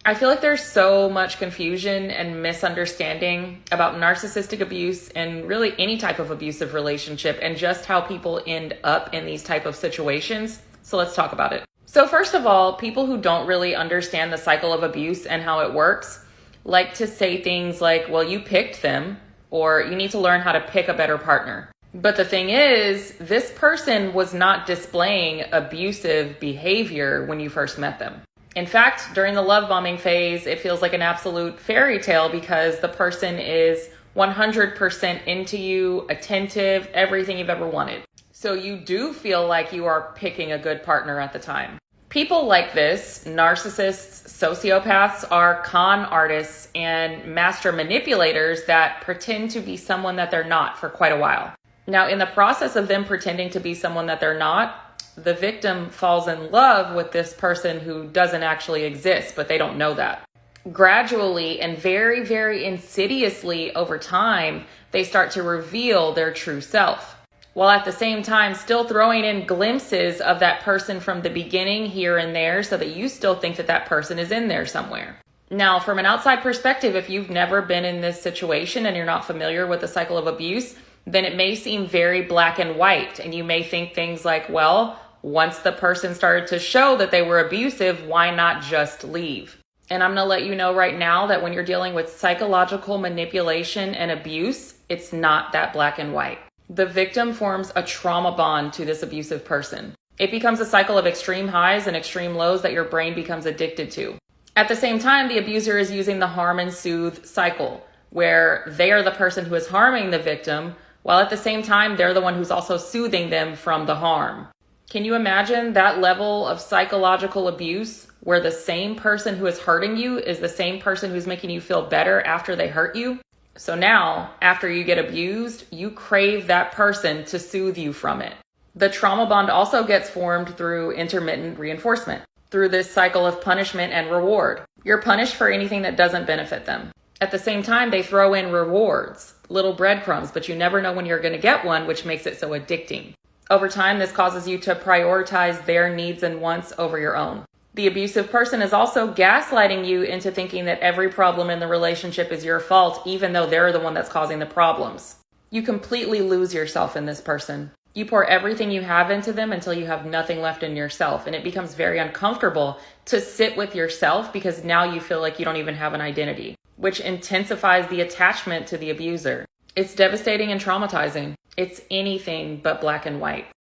I feel like there's so much confusion and misunderstanding about narcissistic abuse and really any type of abusive relationship and just how people end up in these type of situations. So let's talk about it. So first of all, people who don't really understand the cycle of abuse and how it works like to say things like, well, you picked them, or you need to learn how to pick a better partner. But the thing is, this person was not displaying abusive behavior when you first met them. In fact, during the love bombing phase, it feels like an absolute fairy tale because the person is 100% into you, attentive, everything you've ever wanted. So you do feel like you are picking a good partner at the time. People like this, narcissists, sociopaths, are con artists and master manipulators that pretend to be someone that they're not for quite a while. Now, in the process of them pretending to be someone that they're not, the victim falls in love with this person who doesn't actually exist, but they don't know that. Gradually and very, very insidiously over time, they start to reveal their true self, while at the same time still throwing in glimpses of that person from the beginning here and there so that you still think that that person is in there somewhere. Now, from an outside perspective, if you've never been in this situation and you're not familiar with the cycle of abuse, then it may seem very black and white. And you may think things like, well, once the person started to show that they were abusive, why not just leave? And I'm going to let you know right now that when you're dealing with psychological manipulation and abuse, it's not that black and white. The victim forms a trauma bond to this abusive person. It becomes a cycle of extreme highs and extreme lows that your brain becomes addicted to. At the same time, the abuser is using the harm and soothe cycle, where they are the person who is harming the victim, while at the same time, they're the one who's also soothing them from the harm. Can you imagine that level of psychological abuse where the same person who is hurting you is the same person who's making you feel better after they hurt you? So now, after you get abused, you crave that person to soothe you from it. The trauma bond also gets formed through intermittent reinforcement, through this cycle of punishment and reward. You're punished for anything that doesn't benefit them. At the same time, they throw in rewards, little breadcrumbs, but you never know when you're going to get one, which makes it so addicting. Over time, this causes you to prioritize their needs and wants over your own. The abusive person is also gaslighting you into thinking that every problem in the relationship is your fault, even though they're the one that's causing the problems. You completely lose yourself in this person. You pour everything you have into them until you have nothing left in yourself, and it becomes very uncomfortable to sit with yourself because now you feel like you don't even have an identity, which intensifies the attachment to the abuser. It's devastating and traumatizing. It's anything but black and white.